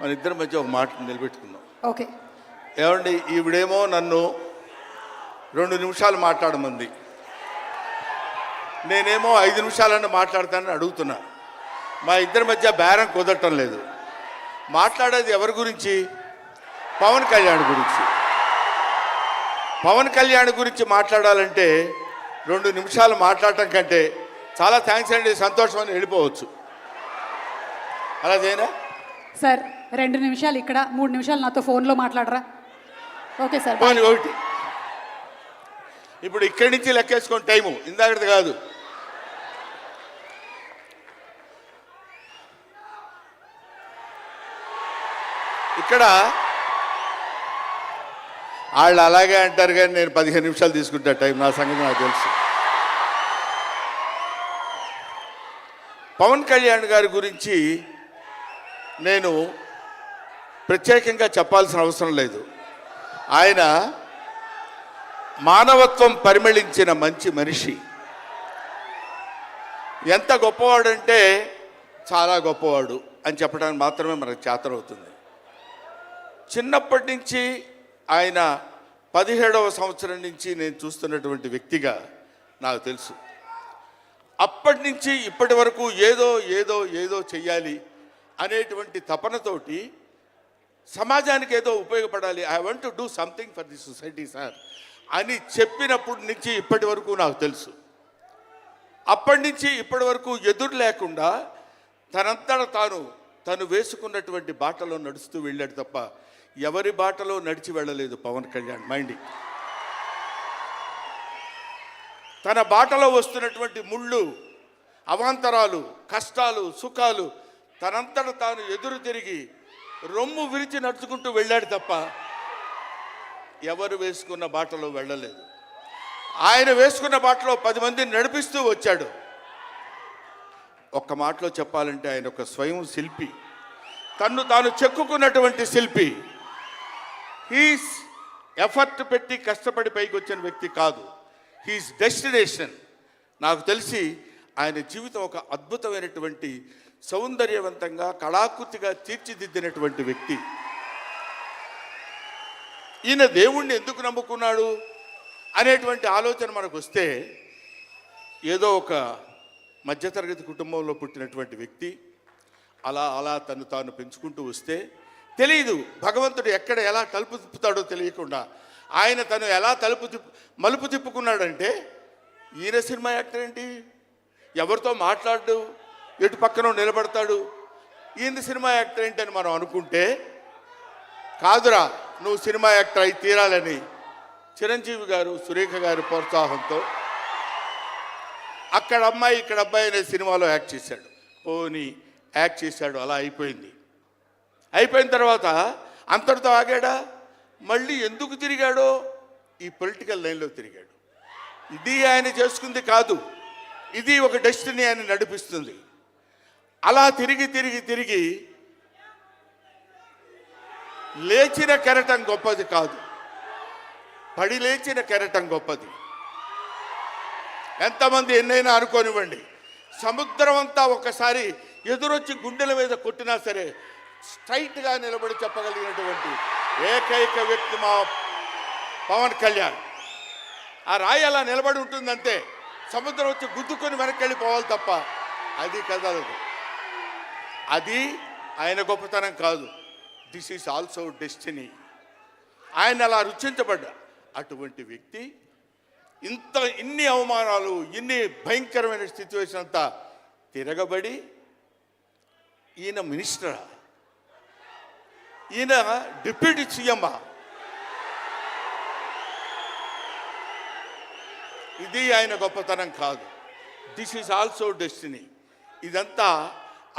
మన ఇద్దరి మధ్య ఒక మాట నిలబెట్టుకుందాం. ఓకే. ఏమండి, ఈవిడేమో నన్ను 2 నిమిషాలు మాట్లాడమంది, నేనేమో 5 నిమిషాలన్నా మాట్లాడతానని అడుగుతున్నా. మా ఇద్దరి మధ్య బేరం కుదరటం లేదు. మాట్లాడేది ఎవరి గురించి? పవన్ కళ్యాణ్ గురించి. పవన్ కళ్యాణ్ గురించి మాట్లాడాలంటే 2 నిమిషాలు మాట్లాడటం కంటే చాలా థ్యాంక్స్ అండి, సంతోషం అని వెళ్ళిపోవచ్చు. అలాగేనా సార్? 2 నిమిషాలు ఇక్కడ, 3 నిమిషాలు నాతో ఫోన్లో మాట్లాడరా? Okay sir. ఒకటి ఇప్పుడు ఇక్కడి నుంచి లెక్కేసుకోండి టైము, ఇందాకది కాదు. ఇక్కడ వాళ్ళు అలాగే అంటారు కానీ నేను 15 నిమిషాలు తీసుకుంటా టైం. నా సంగతి నాకు తెలుసు. పవన్ కళ్యాణ్ గారి గురించి నేను ప్రత్యేకంగా చెప్పాల్సిన అవసరం లేదు. ఆయన మానవత్వం పరిమళించిన మంచి మనిషి. ఎంత గొప్పవాడంటే చాలా గొప్పవాడు అని చెప్పడానికి మాత్రమే మనకు చేతనవుతుంది. చిన్నప్పటి నుంచి ఆయన 17వ సంవత్సరం నుంచి నేను చూస్తున్నటువంటి వ్యక్తిగా నాకు తెలుసు. అప్పటి నుంచి ఇప్పటి వరకు ఏదో ఏదో ఏదో చెయ్యాలి అనేటువంటి తపనతోటి సమాజానికి ఏదో ఉపయోగపడాలి, I want to do something for the society sir అని చెప్పినప్పటి నుంచి ఇప్పటి వరకు నాకు తెలుసు. అప్పటి నుంచి ఇప్పటి వరకు ఎదురు లేకుండా తనంతట తను వేసుకున్నటువంటి బాటలో నడుస్తూ వెళ్ళాడు తప్ప ఎవరి బాటలో నడిచి వెళ్ళలేదు పవన్ కళ్యాణ్. మైండ్ తన బాటలో వస్తున్నటువంటి ముళ్ళు, అవాంతరాలు, కష్టాలు, సుఖాలు తనంతట తాను ఎదురు తిరిగి రొమ్ము విరిచి నడుచుకుంటూ వెళ్ళాడు తప్ప ఎవరు వేసుకున్న బాటలో వెళ్ళలేదు. ఆయన వేసుకున్న బాటలో 10 మందిని నడిపిస్తూ వచ్చాడు. ఒక్క మాటలో చెప్పాలంటే ఆయన ఒక స్వయం శిల్పి, తన్ను తాను చెక్కుకున్నటువంటి శిల్పి. హీస్ ఎఫర్ట్ పెట్టి కష్టపడి పైకి వచ్చిన వ్యక్తి కాదు, హీస్ డెస్టినేషన్. నాకు తెలిసి ఆయన జీవితం ఒక అద్భుతమైనటువంటి సౌందర్యవంతంగా కళాకృతిగా తీర్చిదిద్దినటువంటి వ్యక్తి. ఈయన దేవుణ్ణి ఎందుకు నమ్ముకున్నాడు అనేటువంటి ఆలోచన మనకు వస్తే, ఏదో ఒక మధ్యతరగతి కుటుంబంలో పుట్టినటువంటి వ్యక్తి అలా అలా తను తాను పెంచుకుంటూ వస్తే తెలియదు భగవంతుడు ఎక్కడ ఎలా తలుపు తిప్పుతాడో తెలియకుండా ఆయన తను ఎలా మలుపు తిప్పుకున్నాడంటే, ఈయన సినిమా యాక్టర్ ఏంటి, ఎవరితో మాట్లాడు, ఎటు పక్కన నిలబడతాడు, ఈయన సినిమా యాక్టర్ ఏంటి అని మనం అనుకుంటే, కాదురా నువ్వు సినిమా యాక్టర్ అయి తీరాలని చిరంజీవి గారు, సురేఖ గారి ప్రోత్సాహంతో అక్కడ అమ్మాయి ఇక్కడ అబ్బాయి అనే సినిమాలో యాక్ట్ చేశాడు. పోనీ యాక్ట్ చేశాడు, అలా అయిపోయింది. అయిపోయిన తర్వాత అంతటితో ఆగాడా? మళ్ళీ ఎందుకు తిరిగాడో ఈ పొలిటికల్ లైన్లో తిరిగాడు. ఇది ఆయన చేసుకుంది కాదు, ఇది ఒక డెస్టినీ ఆయన నడిపిస్తుంది. అలా తిరిగి తిరిగి తిరిగి లేచిన కెరటం గొప్పది కాదు, పడి లేచిన కెరటం గొప్పది. ఎంతమంది ఎన్నైనా అనుకోనివ్వండి, సముద్రం అంతా ఒకసారి ఎదురొచ్చి గుండెల మీద కొట్టినా సరే స్ట్రైట్గా నిలబడి చెప్పగలిగినటువంటి ఏకైక వ్యక్తి మా పవన్ కళ్యాణ్. ఆ రాయి అలా నిలబడి ఉంటుందంతే, సముద్రం వచ్చి గుద్దుకొని వెనక్కి వెళ్ళిపోవాలి తప్ప అది కదలదు. అది ఆయన గొప్పతనం కాదు, దిస్ ఈజ్ ఆల్సో డెస్టినీ. ఆయన అలా రుచించబడ్డ అటువంటి వ్యక్తి ఇన్ని అవమానాలు, ఇన్ని భయంకరమైన సిచ్యువేషన్ అంతా తిరగబడి ఈయన మినిస్టరా, ఈయన డిప్యూటీ సీఎం, ఇది ఆయన గొప్పతనం కాదు. This is also destiny. ఇదంతా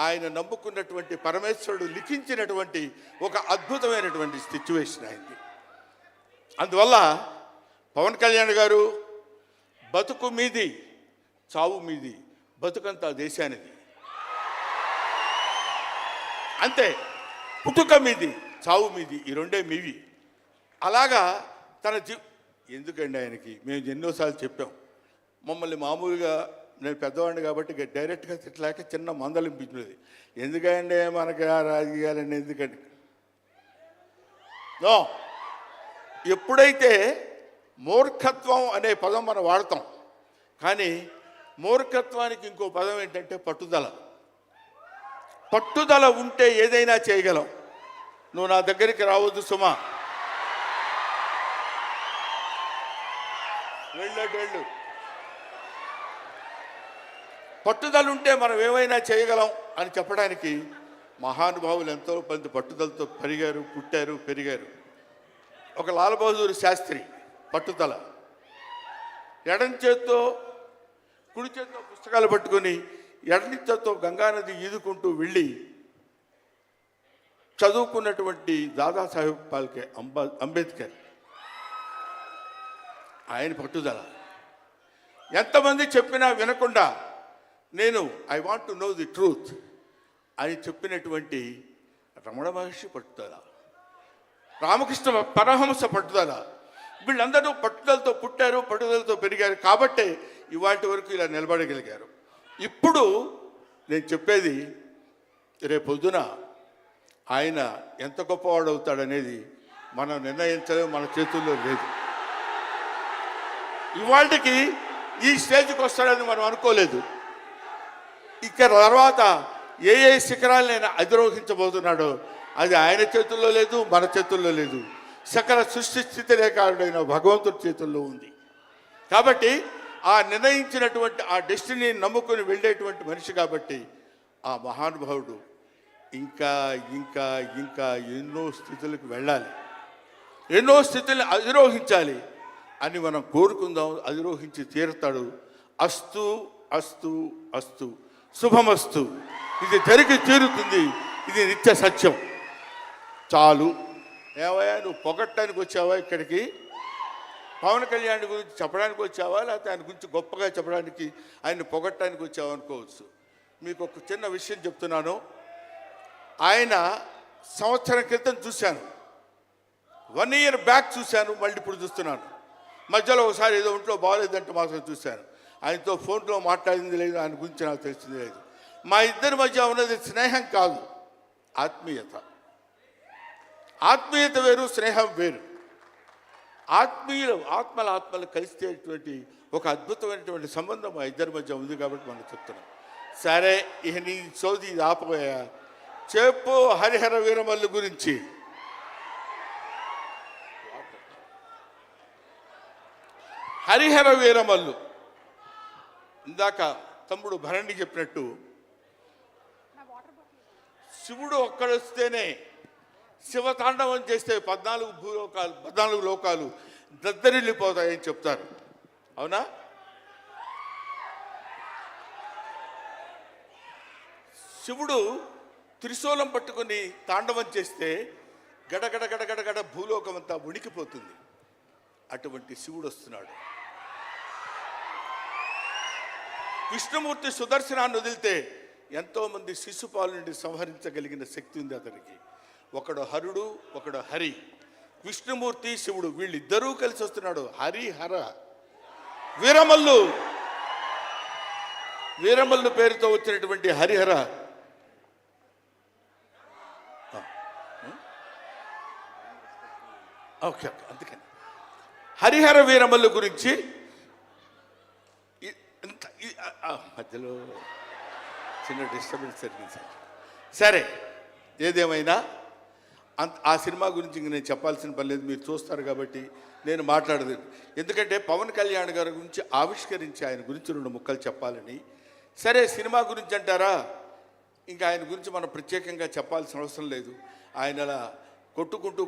ఆయన నమ్ముకున్నటువంటి పరమేశ్వరుడు లిఖించినటువంటి ఒక అద్భుతమైనటువంటి సిచ్యువేషన్ అయింది. అందువల్ల పవన్ కళ్యాణ్ గారు బతుకు మీది, చావు మీది, బతుకంతా దేశానిది అంతే. పుట్టుక మీది, చావు మీది, ఈ రెండే మీవి. అలాగా తన ఎందుకండి ఆయనకి మేము ఎన్నోసార్లు చెప్పాం, మమ్మల్ని మామూలుగా నేను పెద్దవాడిని కాబట్టి డైరెక్ట్గా తిట్టలేక చిన్న మందలింపించినది. ఎందుకంటే మనకి ఆ రాజకీయాలన్నీ ఎందుకంటే నో. ఎప్పుడైతే మూర్ఖత్వం అనే పదం మనం వాడతాం, కానీ మూర్ఖత్వానికి ఇంకో పదం ఏంటంటే పట్టుదల. పట్టుదల ఉంటే ఏదైనా చేయగలం. నువ్వు నా దగ్గరికి రావద్దు సుమా, వెళ్ళు. పట్టుదల ఉంటే మనం ఏమైనా చేయగలం అని చెప్పడానికి మహానుభావులు ఎంతో మంది పట్టుదలతో పుట్టారు, పెరిగారు. ఒక లాల్ బహదూర్ శాస్త్రి పట్టుదల. ఎడం చేత్తో కుడి చేత్తో పుస్తకాలు పట్టుకొని ఎడని చేత్తో గంగానది ఈదుకుంటూ వెళ్ళి చదువుకున్నటువంటి దాదాసాహెబ్ ఫాల్కే అంబేద్కర్. ఆయన పట్టుదల. ఎంతమంది చెప్పినా వినకుండా నేను I want to know the truth అని చెప్పినటువంటి రమణ మహర్షి పట్టుదల, రామకృష్ణ పరమహంస పట్టుదల. వీళ్ళందరూ పట్టుదలతో పుట్టారు, పట్టుదలతో పెరిగారు కాబట్టే ఇవాటి వరకు ఇలా నిలబడగలిగారు. ఇప్పుడు నేను చెప్పేది, రేపొద్దున ఆయన ఎంత గొప్పవాడు అవుతాడనేది మనం నిర్ణయించలేము, మన చేతుల్లో లేదు. ఇవాళకి ఈ స్టేజ్కి వస్తాడని మనం అనుకోలేదు. ఇక తర్వాత ఏ శిఖరాలనైనా అధిరోహించబోతున్నాడో అది ఆయన చేతుల్లో లేదు, మన చేతుల్లో లేదు. సకల సృష్టి స్థితి రేఖాడుడైన భగవంతుడి చేతుల్లో ఉంది. కాబట్టి ఆ నిర్ణయించినటువంటి ఆ డెస్టినీని నమ్ముకొని వెళ్ళేటువంటి మనిషి కాబట్టి ఆ మహానుభావుడు ఇంకా ఇంకా ఇంకా ఎన్నో స్థితులకు వెళ్ళాలి, ఎన్నో స్థితులను అధిరోహించాలి అని మనం కోరుకుందాం. అధిరోహించి తీరుతాడు. అస్తు అస్తు అస్తు, శుభమస్తు. ఇది జరిగి తీరుతుంది, ఇది నిత్య సత్యం. చాలు. ఏవయ్యా, నువ్వు పొగట్టడానికి వచ్చావా ఇక్కడికి? పవన్ కళ్యాణ్ గురించి చెప్పడానికి వచ్చావా, లేకపోతే ఆయన గురించి గొప్పగా చెప్పడానికి, ఆయన పొగట్టడానికి వచ్చావా అనుకోవచ్చు. మీకు ఒక చిన్న విషయం చెప్తున్నాను. ఆయన సంవత్సరం క్రితం చూశాను, 1 year బ్యాక్ చూశాను, మళ్ళీ ఇప్పుడు చూస్తున్నాను. మధ్యలో ఒకసారి ఏదో ఒంట్లో బాగోలేదంటే మాత్రం చూశాను. ఆయనతో ఫోన్లో మాట్లాడింది లేదు, ఆయన గురించి నాకు తెలిసింది లేదు. మా ఇద్దరి మధ్య ఉన్నది స్నేహం కాదు, ఆత్మీయత. ఆత్మీయత వేరు, స్నేహం వేరు. ఆత్మలు కలిసేటువంటి ఒక అద్భుతమైనటువంటి సంబంధం మా ఇద్దరి మధ్య ఉంది కాబట్టి మనం చెప్తున్నాం. సరే, ఇక నీ సోది ఇది ఆపబోయా. చెప్పు హరిహర వీరమల్లు గురించి. హరిహర వీరమల్లు ఇందాక తమ్ముడు భరణి చెప్పినట్టు, శివుడు ఒక్కడొస్తేనే, శివతాండవం చేస్తే 14 లోకాలు దద్దరిల్లిపోతాయని చెప్తారు. అవునా? శివుడు త్రిశూలం పట్టుకొని తాండవం చేస్తే గడగడ గడగడగడ భూలోకం అంతా ఉణికిపోతుంది. అటువంటి శివుడు వస్తున్నాడు. విష్ణుమూర్తి సుదర్శనాన్ని వదిలితే ఎంతోమంది శిశుపాల నుండి సంహరించగలిగిన శక్తి ఉంది అతనికి. ఒకడు హరుడు, ఒకడు హరి. విష్ణుమూర్తి, శివుడు వీళ్ళిద్దరూ కలిసి వస్తున్నాడు. హరిహర వీరమల్లు పేరుతో వచ్చినటువంటి హరిహర. ఓకే, అందుకని హరిహర వీరమల్లు గురించి మధ్యలో చిన్న డిస్టర్బెన్స్ జరిగింది సార్. సరే, ఏదేమైనా ఆ సినిమా గురించి ఇంక నేను చెప్పాల్సిన పని లేదు, మీరు చూస్తారు కాబట్టి నేను మాట్లాడదు. ఎందుకంటే పవన్ కళ్యాణ్ గారి గురించి ఆవిష్కరించి ఆయన గురించి 2 ముక్కలు చెప్పాలని. సరే, సినిమా గురించి అంటారా, ఇంకా ఆయన గురించి మనం ప్రత్యేకంగా చెప్పాల్సిన అవసరం లేదు. ఆయన అలా కొట్టుకుంటూ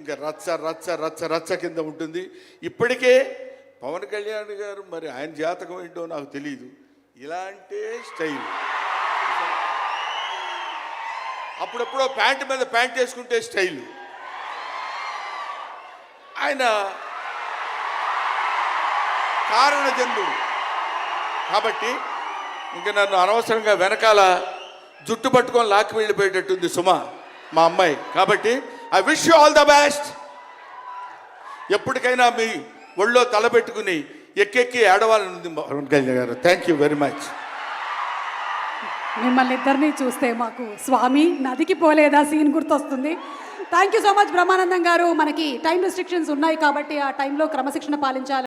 ఇంకా రచ్చ రచ్చ రచ్చ రచ్చ కింద ఉంటుంది. ఇప్పటికే పవన్ కళ్యాణ్ గారు, మరి ఆయన జాతకం ఏంటో నాకు తెలియదు, ఇలాంటి స్టైల్. అప్పుడప్పుడో ప్యాంటు మీద ప్యాంట్ వేసుకుంటే స్టైలు. ఆయన కారణజన్ముడు కాబట్టి ఇంకా నన్ను అనవసరంగా వెనకాల జుట్టు పట్టుకొని లాక్కి వెళ్ళిపోయేటట్టుంది సుమా, మా అమ్మాయి. కాబట్టి I wish you all the best. ఎప్పటికైనా మీ ఒళ్ళో తలపెట్టుకుని ఎక్కెక్కి ఏడవాలని పవన్ కళ్యాణ్ గారు. Thank you very much. మిమ్మల్ని ఇద్దరిని చూస్తే మాకు స్వామి నదికి పోలేదా సీన్ గుర్తొస్తుంది. Thank you so much Brahmanandam గారు. మనకి టైం రెస్ట్రిక్షన్స్ ఉన్నాయి కాబట్టి ఆ టైంలో క్రమశిక్షణ పాలించాలి.